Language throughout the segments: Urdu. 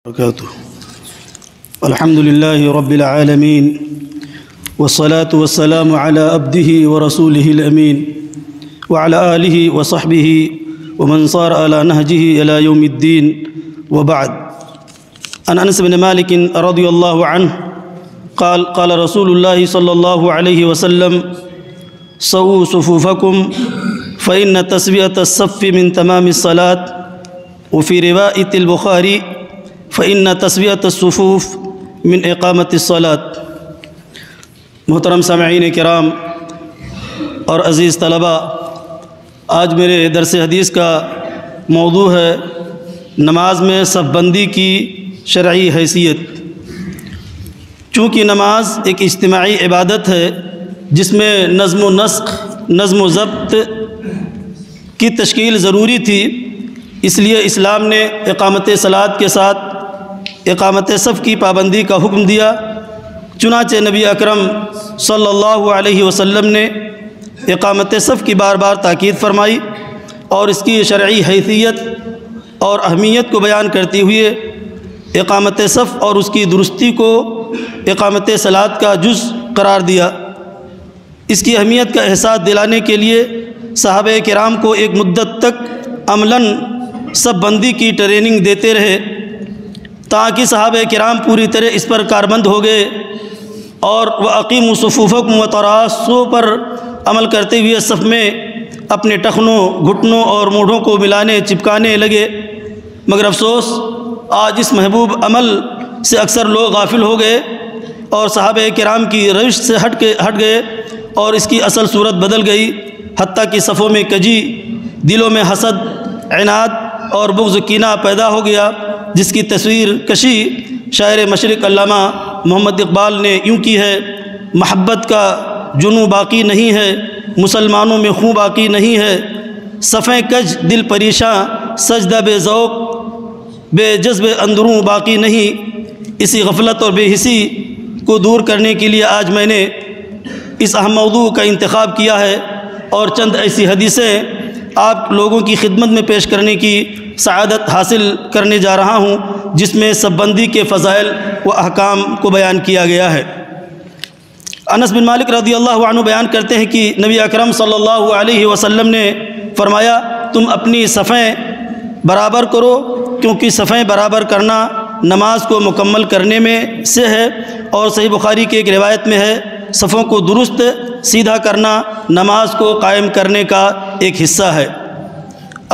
وبركاته. الحمد لله رب العالمين والصلاة والسلام على عبده ورسوله الأمين وعلى آله وصحبه ومن صار على نهجه إلى يوم الدين وبعد. عن أنس بن مالك رضي الله عنه قال رسول الله صلى الله عليه وسلم: سووا صفوفكم فإن تسوية الصف من تمام الصلاة. وفي رواية البخاري: فإن تسوية الصفوف من إقامة الصلاة. محترم سامعین کرام اور عزیز طلباء، آج میرے درس حدیث کا موضوع ہے نماز میں صف بندی کی شرعی حیثیت. چونکہ نماز ایک اجتماعی عبادت ہے جس میں نظم و نسق، نظم و ضبط کی تشکیل ضروری تھی، اس لیے اسلام نے اقامت صلاۃ کے ساتھ اقامت صف کی پابندی کا حکم دیا. چنانچہ نبی اکرم صلی اللہ علیہ وسلم نے اقامت صف کی بار بار تاکید فرمائی اور اس کی شرعی حیثیت اور اہمیت کو بیان کرتے ہوئے اقامت صف اور اس کی درستی کو اقامت صلاۃ کا جز قرار دیا. اس کی اہمیت کا احساس دلانے کے لیے صحابہ کرام کو ایک مدت تک عملاً صف بندی کی ٹریننگ دیتے رہے تاکہ صحابہ کرام پوری طرح اس پر کاربند ہو گئے اور وَأَقِیمُوا صُفُوفَکُمْ وَتَرَاصُوا پر عمل کرتے ہوئے صف میں اپنے ٹخنوں، گھٹنوں اور موڑھوں کو ملانے چپکانے لگے. مگر افسوس، آج اس محبوب عمل سے اکثر لوگ غافل ہو گئے اور صحابہ کرام کی روش سے ہٹ گئے اور اس کی اصل صورت بدل گئی، حتیٰ کہ صفوں میں کجی، دلوں میں حسد، عناد اور بغض کینہ پیدا ہو گیا، جس کی تصویر کشی شاعر مشرق علامہ محمد اقبال نے یوں کی ہے: محبت کا جنوں باقی نہیں ہے، مسلمانوں میں خون باقی نہیں ہے، صفیں کج دل پریشاں، سجدہ بے ذوق بے جذب اندروں باقی نہیں. اسی غفلت اور بے حسی کو دور کرنے کے لیے آج میں نے اس اہم موضوع کا انتخاب کیا ہے اور چند ایسی حدیثیں آپ لوگوں کی خدمت میں پیش کرنے کی سعادت حاصل کرنے جا رہا ہوں، جس میں صف بندی کے فضائل و احکام کو بیان کیا گیا ہے. انس بن مالک رضی اللہ عنہ بیان کرتے ہیں کہ نبی اکرم صلی اللہ علیہ وسلم نے فرمایا: تم اپنی صفیں برابر کرو، کیونکہ صفیں برابر کرنا نماز کو مکمل کرنے میں سے ہے. اور صحیح بخاری کی ایک روایت میں ہے: صفوں کو درست سیدھا کرنا نماز کو قائم کرنے کا ایک حصہ ہے.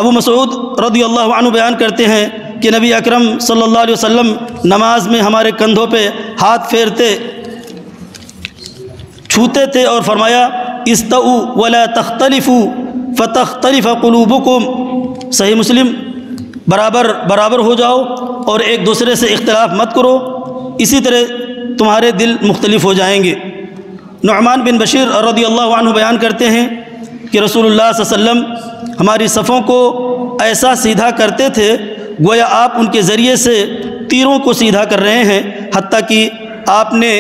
ابو مسعود رضی اللہ عنہ بیان کرتے ہیں کہ نبی اکرم صلی اللہ علیہ وسلم نماز میں ہمارے کندھوں پہ ہاتھ پھیرتے، چھوتے تھے اور فرمایا: استووا ولا تختلفوا فتختلف قلوبکم. صحیح مسلم. برابر ہو جاؤ اور ایک دوسرے سے اختلاف مت کرو، اسی طرح تمہارے دل مختلف ہو جائیں گے. نعمان بن بشیر رضی اللہ عنہ بیان کرتے ہیں کہ رسول اللہ صلی اللہ علیہ وسلم ہماری صفوں کو ایسا سیدھا کرتے تھے گویا آپ ان کے ذریعے سے تیروں کو سیدھا کر رہے ہیں، حتیٰ کہ آپ نے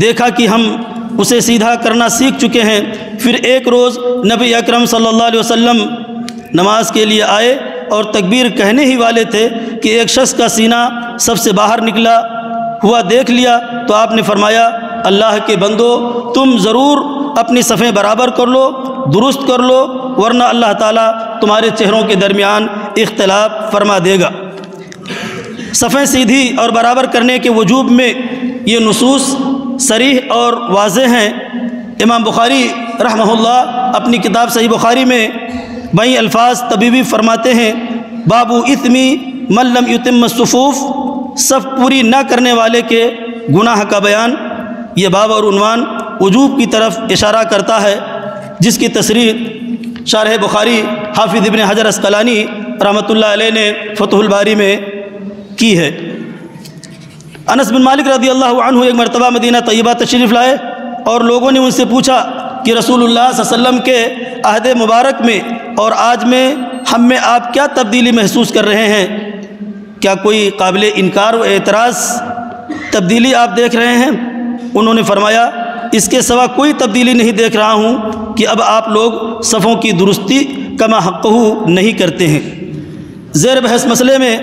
دیکھا کہ ہم اسے سیدھا کرنا سیکھ چکے ہیں. پھر ایک روز نبی اکرم صلی اللہ علیہ وسلم نماز کے لیے آئے اور تکبیر کہنے ہی والے تھے کہ ایک شخص کا سینہ سب سے باہر نکلا ہوا دیکھ لیا تو آپ نے فرمایا: اللہ کے بندو، تم ضرور اپنی صفیں برابر کر لو، درست کر لو، ورنہ اللہ تعالیٰ تمہارے چہروں کے درمیان اختلاف فرما دے گا. صفیں سیدھی اور برابر کرنے کے وجوب میں یہ نصوص صریح اور واضح ہیں. امام بخاری رحمہ اللہ اپنی کتاب صحیح بخاری میں بئی الفاظ طبیبی فرماتے ہیں: باب اثمی من لم یتم الصفوف، صف پوری نہ کرنے والے کے گناہ کا بیان. یہ باب اور عنوان وجوب کی طرف اشارہ کرتا ہے، جس کی تصریح شارح بخاری حافظ ابن حجر عسقلانی رحمۃ اللہ علیہ نے فتح الباری میں کی ہے. انس بن مالک رضی اللہ عنہ ایک مرتبہ مدینہ طیبہ تشریف لائے اور لوگوں نے ان سے پوچھا کہ رسول اللہ صلی اللہ علیہ وسلم کے عہد مبارک میں اور آج میں ہم میں آپ کیا تبدیلی محسوس کر رہے ہیں؟ کیا کوئی قابل انکار و اعتراض تبدیلی آپ دیکھ رہے ہیں؟ انہوں نے فرمایا: اس کے سوا کوئی تبدیلی نہیں دیکھ رہا ہوں کہ اب آپ لوگ صفوں کی درستی کما حقہ نہیں کرتے ہیں. زیر بحث مسئلے میں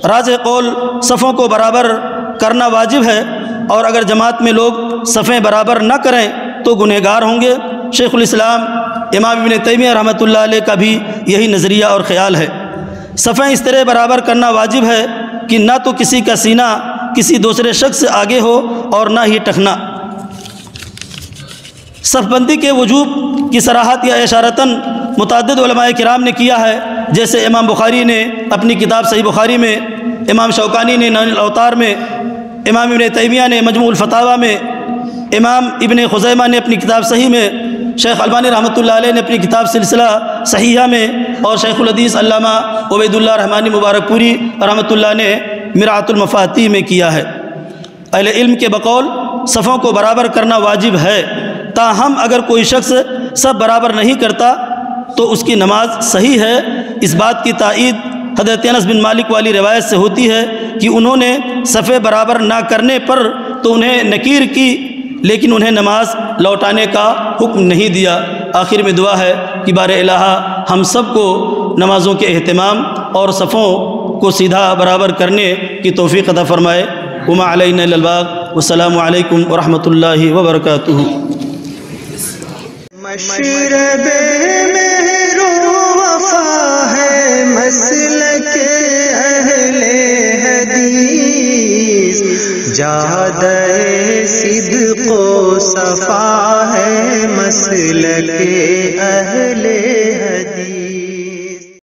راجح قول صفوں کو برابر کرنا واجب ہے، اور اگر جماعت میں لوگ صفیں برابر نہ کریں تو گنہگار ہوں گے۔ شیخ الاسلام امام ابن تیمیہ رحمۃ اللہ علیہ کا بھی یہی نظریہ اور خیال ہے۔ صفیں اس طرح برابر کرنا واجب ہے کہ نہ تو کسی کا سینہ کسی دوسرے شخص سے آگے ہو اور نہ ہی ٹخنا۔ صف بندی کے وجوب کی صراحت یا اشارتاً متعدد علماء کرام نے کیا ہے، جیسے امام بخاری نے اپنی کتاب صحیح بخاری میں، امام شوکانی نے نائل الاوطار میں، امام ابن تیمیہ نے مجموع الفتاوی میں، امام ابن خزیمہ نے اپنی کتاب صحیح میں، شیخ البانی رحمۃ اللہ علیہ نے اپنی کتاب سلسلہ صحیحہ میں، اور شیخ الحدیث علامہ عبید اللہ رحمانی مبارک پوری رحمۃ اللہ نے مرعۃ المفاتیح میں کیا ہے۔ اہل علم کے بقول صفوں کو برابر کرنا واجب ہے، تاہم اگر کوئی شخص سب برابر نہیں کرتا تو اس کی نماز صحیح ہے۔ اس بات کی تائید حضرت انس بن مالک والی روایت سے ہوتی ہے کہ انہوں نے صفیں برابر نہ کرنے پر تو انہیں نکیر کی، لیکن انہیں نماز لوٹانے کا حکم نہیں دیا۔ آخر میں دعا ہے کہ بار الہ ہم سب کو نمازوں کے اہتمام اور صفوں کو سیدھا برابر کرنے کی توفیق عطا فرمائے۔ وما علینا الا البلاغ، والسلام علیکم ورحمۃ اللہ وبرکاتہ۔ مشرب مہر و وفا ہے مسلک اہل حدیث، جادہ صدق و صفا ہے مسلک اہل حدیث۔